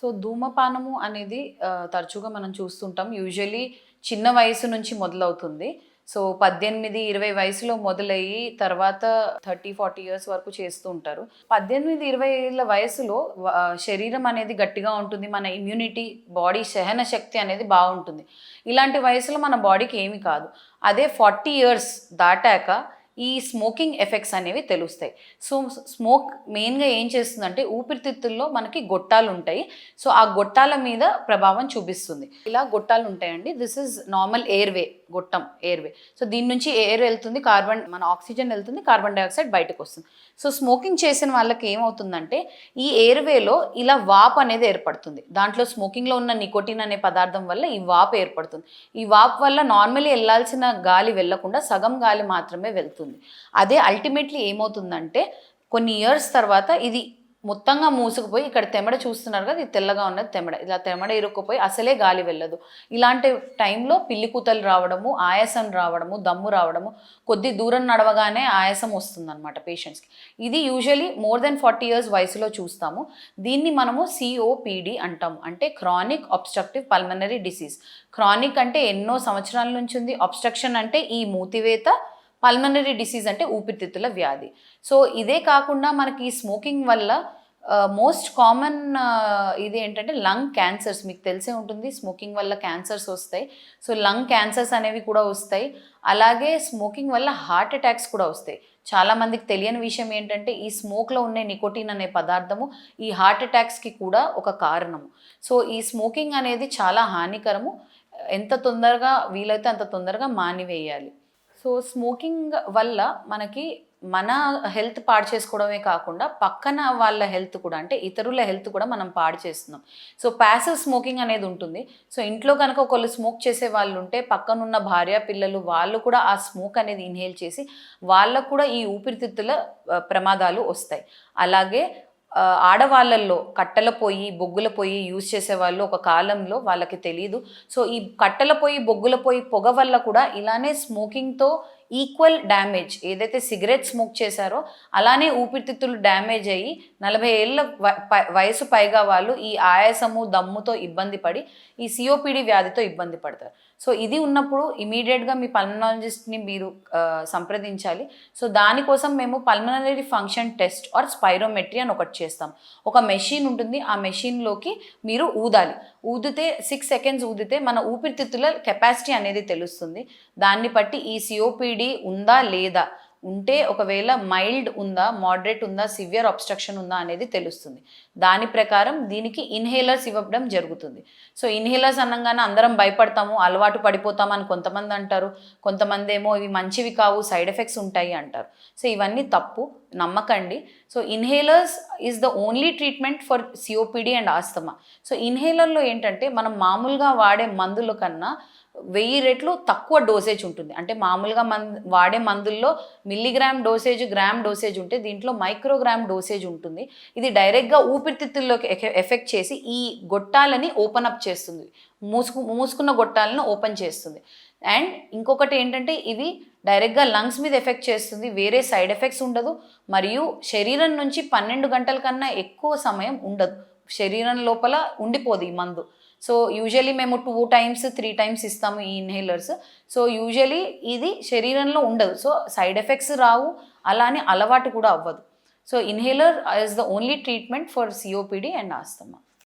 So ధూమపానము అనేది తరచుగా మనం చూస్తుంటాం. యూజువల్లీ చిన్న వయసు నుంచి మొదలవుతుంది. సో 18, 20 వయసులో మొదలయ్యి తర్వాత 30, 40 ఇయర్స్ వరకు చేస్తూ ఉంటారు. 18, 20 ఏళ్ల వయసులో శరీరం అనేది గట్టిగా ఉంటుంది. మన ఇమ్యూనిటీ, బాడీ సహన శక్తి అనేది బాగుంటుంది. ఇలాంటి వయసులో మన బాడీకి ఏమి కాదు. అదే 40 ఇయర్స్ దాటాక ఈ స్మోకింగ్ ఎఫెక్ట్స్ అనేవి తెలుస్తాయి. సో స్మోక్ మెయిన్గా ఏం చేస్తుందంటే ఊపిరితిత్తుల్లో మనకి గొట్టాలు ఉంటాయి. సో ఆ గొట్టాల మీద ప్రభావం చూపిస్తుంది. ఇలా గొట్టాలు ఉంటాయండి. దిస్ ఇస్ నార్మల్ ఎయిర్వే, గొట్టం ఎయిర్వే. సో దీని నుంచి ఎయిర్ వెళ్తుంది, మన ఆక్సిజన్ వెళ్తుంది, కార్బన్ డైఆక్సైడ్ బయటకు వస్తుంది. సో స్మోకింగ్ చేసిన వాళ్ళకి ఏమవుతుందంటే ఈ ఎయిర్వేలో ఇలా వాప్ అనేది ఏర్పడుతుంది. దాంట్లో స్మోకింగ్లో ఉన్న నికోటిన్ అనే పదార్థం వల్ల ఈ వాప్ ఏర్పడుతుంది. ఈ వాప్ వల్ల నార్మల్లీ వెళ్ళాల్సిన గాలి వెళ్ళకుండా సగం గాలి మాత్రమే వెళ్తుంది. అదే అల్టిమేట్లీ ఏమవుతుందంటే కొన్ని ఇయర్స్ తర్వాత ఇది మొత్తంగా మూసుకుపోయి, ఇక్కడ తెమడ చూస్తున్నారు కదా, ఇది తెల్లగా ఉన్నది తెమడ, ఇలా తెమడ ఇరుక్కుపోయి అసలే గాలి వెళ్ళదు. ఇలాంటి టైంలో పిల్లి కూతలు రావడము, ఆయాసం రావడము, దమ్ము రావడము, కొద్ది దూరం నడవగానే ఆయాసం వస్తుందన్నమాట పేషెంట్స్కి. ఇది యూజువలీ మోర్ దెన్ 40 ఇయర్స్ వయసులో చూస్తాము. దీన్ని మనము COPD అంటాము, అంటే chronic obstructive pulmonary disease. Chronic అంటే ఎన్నో సంవత్సరాల నుంచి ఉంది, అబ్స్ట్రక్షన్ అంటే ఈ మూతివేత, పల్మనరీ డిసీజ్ అంటే ఊపిరితిత్తుల వ్యాధి. సో ఇదే కాకుండా మనకి ఈ స్మోకింగ్ వల్ల మోస్ట్ కామన్ ఇది ఏంటంటే లంగ్ క్యాన్సర్స్. మీకు తెలిసే ఉంటుంది, స్మోకింగ్ వల్ల క్యాన్సర్స్ వస్తాయి. సో లంగ్ క్యాన్సర్స్ అనేవి కూడా వస్తాయి. అలాగే స్మోకింగ్ వల్ల హార్ట్ అటాక్స్ కూడా వస్తాయి. చాలామందికి తెలియని విషయం ఏంటంటే ఈ స్మోక్లో ఉండే నికోటిన్ అనే పదార్థము ఈ హార్ట్ అటాక్స్కి కూడా ఒక కారణము. సో ఈ స్మోకింగ్ అనేది చాలా హానికరము. ఎంత తొందరగా వీలైతే అంత తొందరగా మానివేయాలి. సో స్మోకింగ్ వల్ల మనకి మన హెల్త్ పాడు చేసుకోవడమే కాకుండా పక్కన వాళ్ళ హెల్త్ కూడా, అంటే ఇతరుల హెల్త్ కూడా మనం పాడు చేస్తున్నాం. సో ప్యాసివ్ స్మోకింగ్ అనేది ఉంటుంది. సో ఇంట్లో కనుక ఒకళ్ళు స్మోక్ చేసే వాళ్ళు ఉంటే పక్కనున్న భార్య పిల్లలు వాళ్ళు కూడా ఆ స్మోక్ అనేది ఇన్హేల్ చేసి వాళ్ళకు కూడా ఈ ఊపిరితిత్తుల ప్రమాదాలు వస్తాయి. అలాగే ఆడవాళ్ళల్లో కట్టెల పొయ్యి, బొగ్గుల పొయ్యి యూజ్ చేసేవాళ్ళు ఒక కాలంలో, వాళ్ళకి తెలీదు. సో ఈ కట్టెల పొయ్యి, బొగ్గుల పొయ్యి పొగ వల్ల కూడా ఇలానే స్మోకింగ్తో ఈక్వల్ డ్యామేజ్, ఏదైతే సిగరెట్ స్మోక్ చేశారో అలానే ఊపిరితిత్తులు డ్యామేజ్ అయ్యి 40 ఏళ్ళ వయసు పైగా వాళ్ళు ఈ ఆయాసము, దమ్ముతో ఇబ్బంది పడి ఈ COPD వ్యాధితో ఇబ్బంది పడతారు. సో ఇది ఉన్నప్పుడు ఇమీడియట్గా మీ పల్మనాలజిస్ట్ని మీరు సంప్రదించాలి. సో దానికోసం మేము pulmonary function test or spirometry అని ఒకటి చేస్తాం. ఒక మెషిన్ ఉంటుంది, ఆ మెషిన్లోకి మీరు ఊదాలి. ఊదితే 6 సెకండ్స్ ఊదితే మన ఊపిరితిత్తుల కెపాసిటీ అనేది తెలుస్తుంది. దాన్ని బట్టి ఈ COPD ఉందా లేదా, ఉంటే ఒకవేళ మైల్డ్ ఉందా, మోడరేట్ ఉందా, సివియర్ అబ్స్ట్రక్షన్ ఉందా అనేది తెలుస్తుంది. దాని ప్రకారం దీనికి ఇన్హేలర్స్ ఇవ్వడం జరుగుతుంది. సో ఇన్హేలర్స్ అనగానే అందరం భయపడతాము, అలవాటు పడిపోతామని కొంతమంది అంటారు. కొంతమంది ఏమో ఇవి మంచివి కావు, సైడ్ ఎఫెక్ట్స్ ఉంటాయి అంటారు. సో ఇవన్నీ తప్పు, నమ్మకండి. So inhalers is the only treatment for COPD and asthma. So ఇన్హేలర్లో ఏంటంటే మనం మామూలుగా వాడే మందుల కన్నా 1000 రెట్లు తక్కువ డోసేజ్ ఉంటుంది. అంటే మామూలుగా వాడే మందుల్లో మిల్లీగ్రామ్ డోసేజ్, గ్రామ్ డోసేజ్ ఉంటే దీంట్లో మైక్రోగ్రామ్ డోసేజ్ ఉంటుంది. ఇది డైరెక్ట్గా ఊపిరితిత్తుల్లోకి ఎఫెక్ట్ చేసి ఈ గొట్టాలని ఓపెన్ అప్ చేస్తుంది, మూసుకున్న గొట్టాలను ఓపెన్ చేస్తుంది. అండ్ ఇంకొకటి ఏంటంటే ఇవి డైరెక్ట్గా లంగ్స్ మీద ఎఫెక్ట్ చేస్తుంది, వేరే సైడ్ ఎఫెక్ట్స్ ఉండదు. మరియు శరీరం నుంచి 12 గంటల కన్నా ఎక్కువ సమయం ఉండదు, శరీరం లోపల ఉండిపోదు ఈ మందు. సో యూజువలీ మేము 2 times 3 times ఇస్తాము ఈ ఇన్హేలర్స్. సో యూజువలీ ఇది శరీరంలో ఉండదు, సో సైడ్ ఎఫెక్ట్స్ రావు, అలానే అలవాటు కూడా అవ్వదు. So inhaler is the only treatment for COPD and asthma.